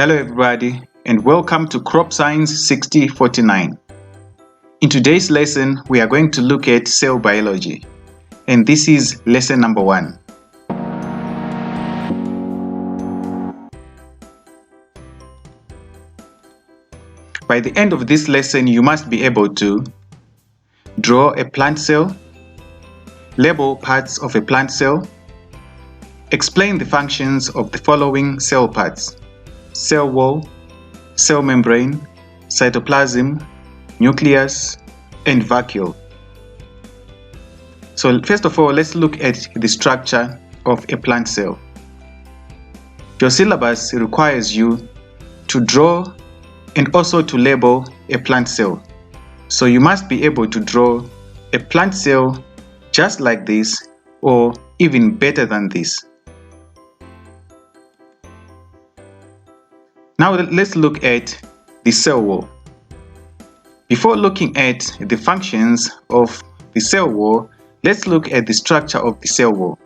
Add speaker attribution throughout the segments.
Speaker 1: Hello everybody and welcome to Crop Science 6049. In today's lesson we are going to look at cell biology and this is lesson number 1. By the end of this lesson you must be able to draw a plant cell, label parts of a plant cell, explain the functions of the following cell parts: cell wall, cell membrane, cytoplasm, nucleus, and vacuole. So first of all, let's look at the structure of a plant cell. Your syllabus requires you to draw and also to label a plant cell. So you must be able to draw a plant cell just like this or even better than this. Now let's look at the cell wall. Before looking at the functions of the cell wall, let's look at the structure of the cell wall.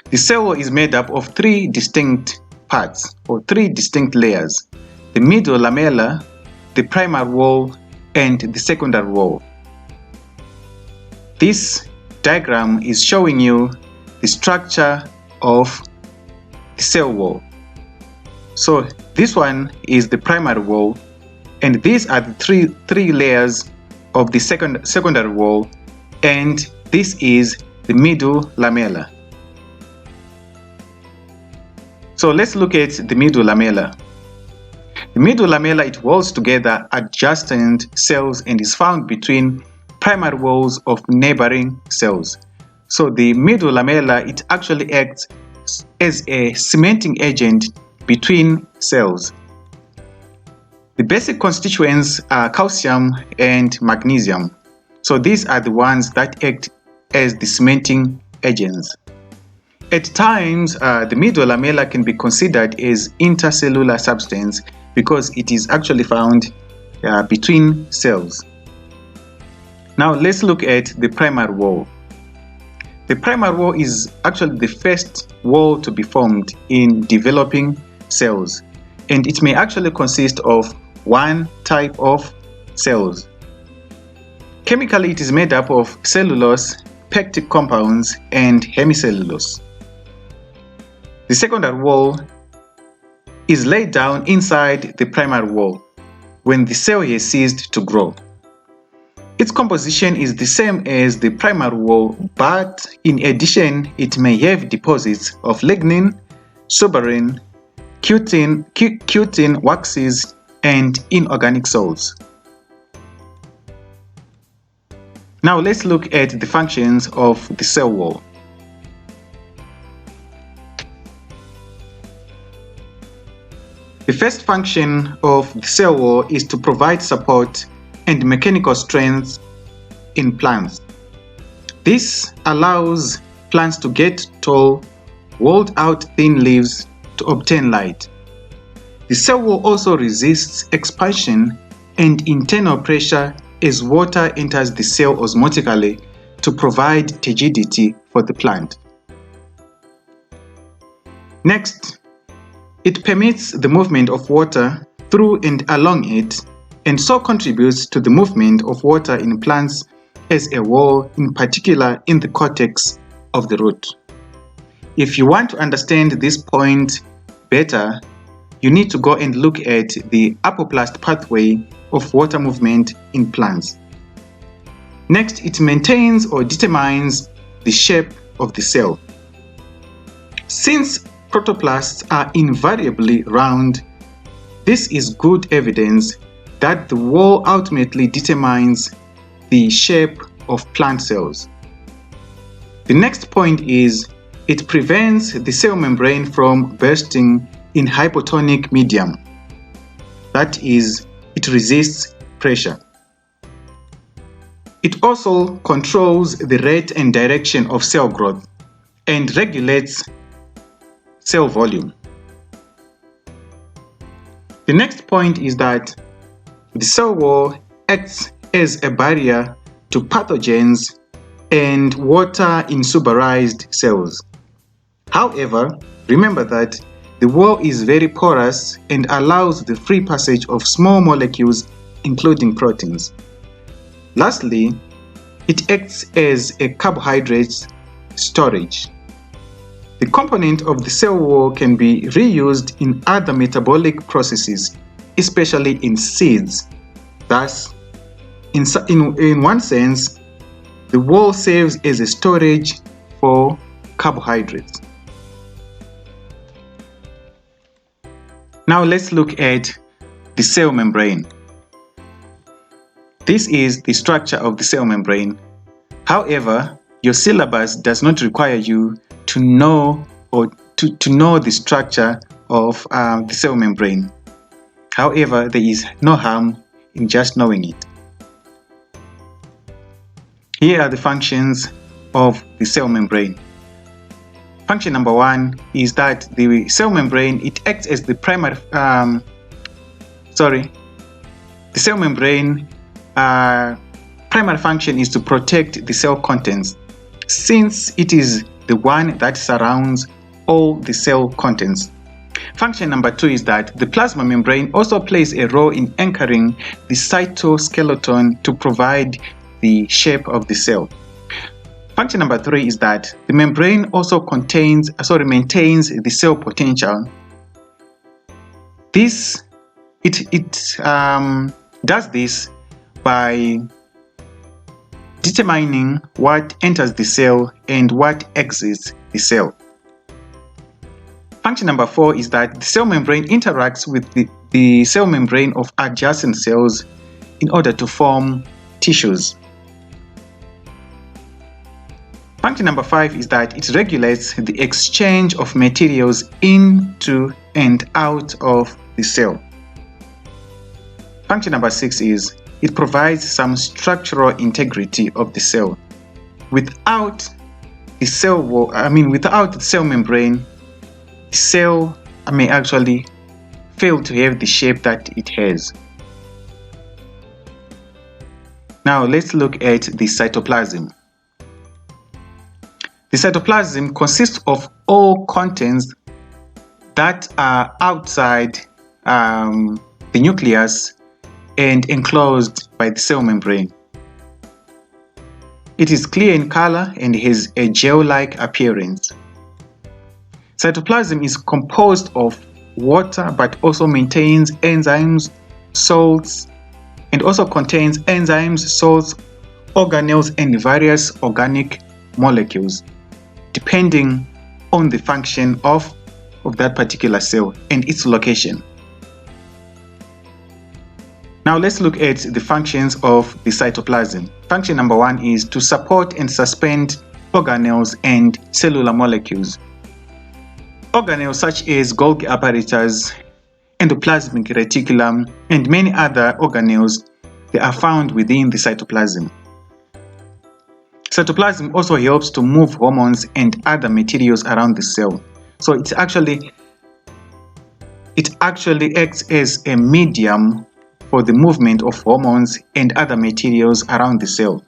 Speaker 1: The cell wall is made up of 3 distinct parts or 3 distinct layers: the middle lamella, the primary wall, and the secondary wall. This diagram is showing you the structure of the cell wall. So this one is the primary wall, and these are the three layers of the secondary wall, and this is the middle lamella. So let's look at the middle lamella. The middle lamella, it walls together adjacent cells and is found between primary walls of neighboring cells. So the middle lamella, it actually acts as a cementing agent between cells. The basic constituents are calcium and magnesium. So these are the ones that act as the cementing agents. At times, the middle lamella can be considered as intercellular substance because it is actually found between cells. Now let's look at the primary wall. The primary wall is actually the first wall to be formed in developing cells, and it may actually consist of one type of cells. Chemically, it is made up of cellulose, pectic compounds, and hemicellulose. The secondary wall is laid down inside the primary wall when the cell has ceased to grow. Its composition is the same as the primary wall, but in addition, it may have deposits of lignin, suberin, cutin, waxes, and inorganic salts. Now let's look at the functions of the cell wall. The first function of the cell wall is to provide support and mechanical strength in plants. This allows plants to get tall, walled out thin leaves to obtain light. The cell wall also resists expansion and internal pressure as water enters the cell osmotically to provide turgidity for the plant. Next, it permits the movement of water through and along it, and so contributes to the movement of water in plants as a wall, in particular in the cortex of the root. If you want to understand this point better, you need to go and look at the apoplast pathway of water movement in plants. Next, it maintains or determines the shape of the cell. Since protoplasts are invariably round, this is good evidence that the wall ultimately determines the shape of plant cells. The next point is it prevents the cell membrane from bursting in hypotonic medium. That is, it resists pressure. It also controls the rate and direction of cell growth and regulates cell volume. The next point is that the cell wall acts as a barrier to pathogens and water in suberized cells. However, remember that The wall is very porous and allows the free passage of small molecules, including proteins. Lastly, it acts as a carbohydrate storage. The component of the cell wall can be reused in other metabolic processes, especially in seeds. Thus, in one sense, the wall serves as a storage for carbohydrates. Now let's look at the cell membrane. This is the structure of the cell membrane. However, your syllabus does not require you to know the structure of the cell membrane. However, there is no harm in just knowing it. Here are the functions of the cell membrane. Function number 1 is that the cell membrane, it acts as the primary the cell membrane primary function is to protect the cell contents, since it is the one that surrounds all the cell contents. Function number 2 is that the plasma membrane also plays a role in anchoring the cytoskeleton to provide the shape of the cell. Function number 3 is that the membrane also maintains the cell potential. It does this by determining what enters the cell and what exits the cell. Function number 4 is that the cell membrane interacts with the cell membrane of adjacent cells in order to form tissues. Function number 5 is that it regulates the exchange of materials into and out of the cell. Function number 6 is it provides some structural integrity of the cell. Without the cell membrane, the cell may actually fail to have the shape that it has. Now let's look at the cytoplasm. The cytoplasm consists of all contents that are outside the nucleus and enclosed by the cell membrane. It is clear in color and has a gel-like appearance. Cytoplasm is composed of water but also maintains enzymes, salts, and also contains enzymes, salts, organelles, and various organic molecules, depending on the function of that particular cell and its location. Now let's look at the functions of the cytoplasm. Function number 1 is to support and suspend organelles and cellular molecules. Organelles such as Golgi apparatus, endoplasmic reticulum, and many other organelles, they are found within the cytoplasm. Cytoplasm also helps to move hormones and other materials around the cell. So it actually acts as a medium for the movement of hormones and other materials around the cell.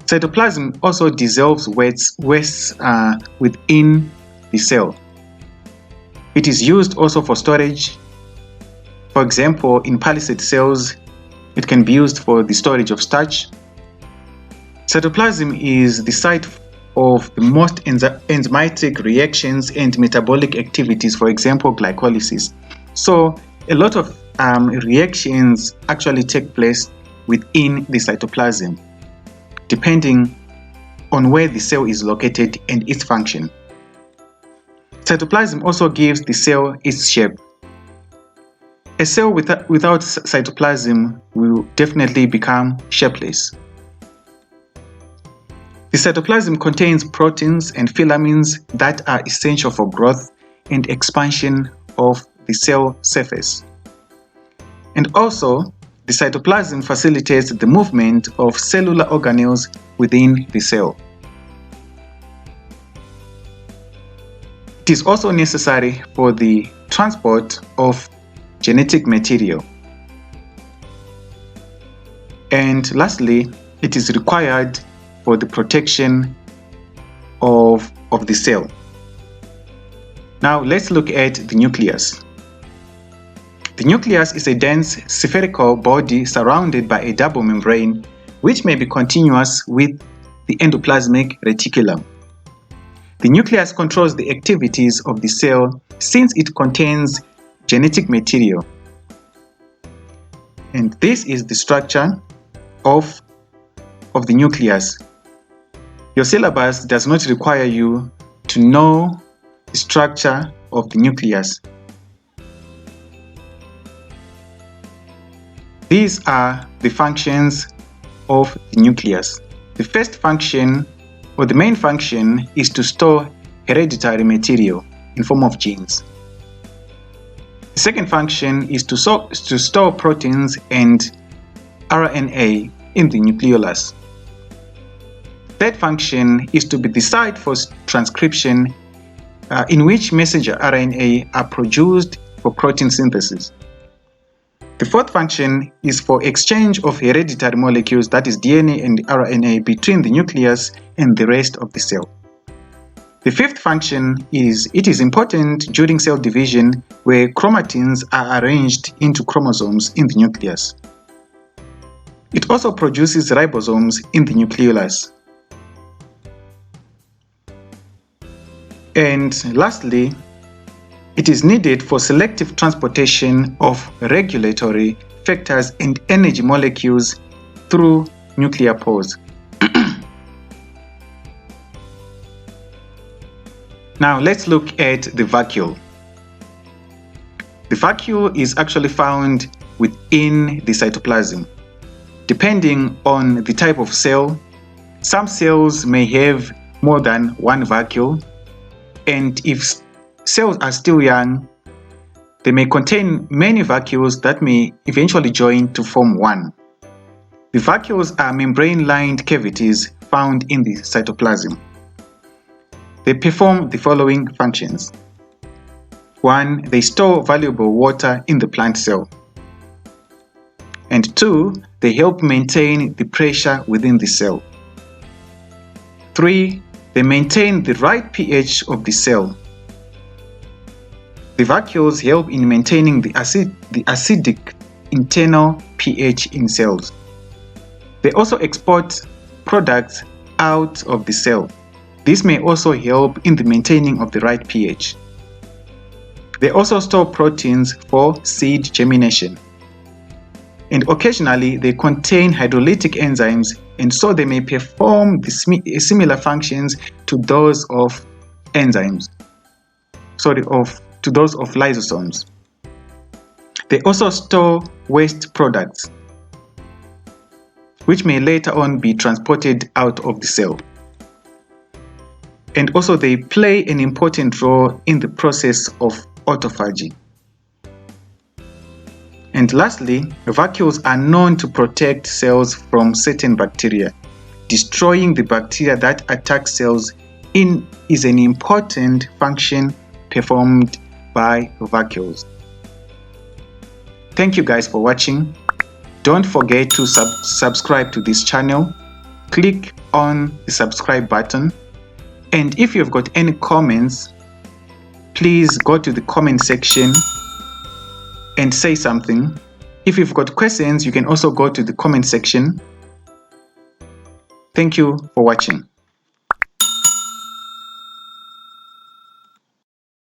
Speaker 1: Cytoplasm also dissolves waste within the cell. It is used also for storage. For example, in palisade cells, it can be used for the storage of starch. Cytoplasm is the site of the most enzymatic reactions and metabolic activities, for example, glycolysis. So a lot of reactions actually take place within the cytoplasm, depending on where the cell is located and its function. Cytoplasm also gives the cell its shape. A cell without cytoplasm will definitely become shapeless. The cytoplasm contains proteins and filaments that are essential for growth and expansion of the cell surface. And also, the cytoplasm facilitates the movement of cellular organelles within the cell. It is also necessary for the transport of genetic material. And lastly, it is required for the protection of the cell. Now let's look at the nucleus. The nucleus is a dense spherical body surrounded by a double membrane which may be continuous with the endoplasmic reticulum. The nucleus controls the activities of the cell since it contains genetic material. And this is the structure of the nucleus. Your syllabus does not require you to know the structure of the nucleus. These are the functions of the nucleus. The first function, or the main function, is to store hereditary material in form of genes. The second function is to store proteins and RNA in the nucleolus. Third function is to be the site for transcription in which messenger RNA are produced for protein synthesis. The fourth function is for exchange of hereditary molecules, that is DNA and RNA, between the nucleus and the rest of the cell. The fifth function is it is important during cell division where chromatins are arranged into chromosomes in the nucleus. It also produces ribosomes in the nucleolus. And lastly, it is needed for selective transportation of regulatory factors and energy molecules through nuclear pores. Now let's look at the vacuole. The vacuole is actually found within the cytoplasm. Depending on the type of cell, some cells may have more than one vacuole, and if cells are still young, they may contain many vacuoles that may eventually join to form one. The vacuoles are membrane-lined cavities found in the cytoplasm. They perform the following functions. 1. They store valuable water in the plant cell. And 2. They help maintain the pressure within the cell. 3. They maintain the right pH of the cell. The vacuoles help in maintaining the acidic internal pH in cells. They also export products out of the cell. This may also help in the maintaining of the right pH. They also store proteins for seed germination. And occasionally they contain hydrolytic enzymes, and so they may perform similar functions to those of enzymes. To those of lysosomes. They also store waste products, which may later on be transported out of the cell. And also they play an important role in the process of autophagy. And lastly, vacuoles are known to protect cells from certain bacteria. Destroying the bacteria that attack cells is an important function performed by vacuoles. Thank you guys for watching. Don't forget to subscribe to this channel. Click on the subscribe button. And if you've got any comments, please go to the comment section and say something. If you've got questions, you can also go to the comment section. Thank you for watching.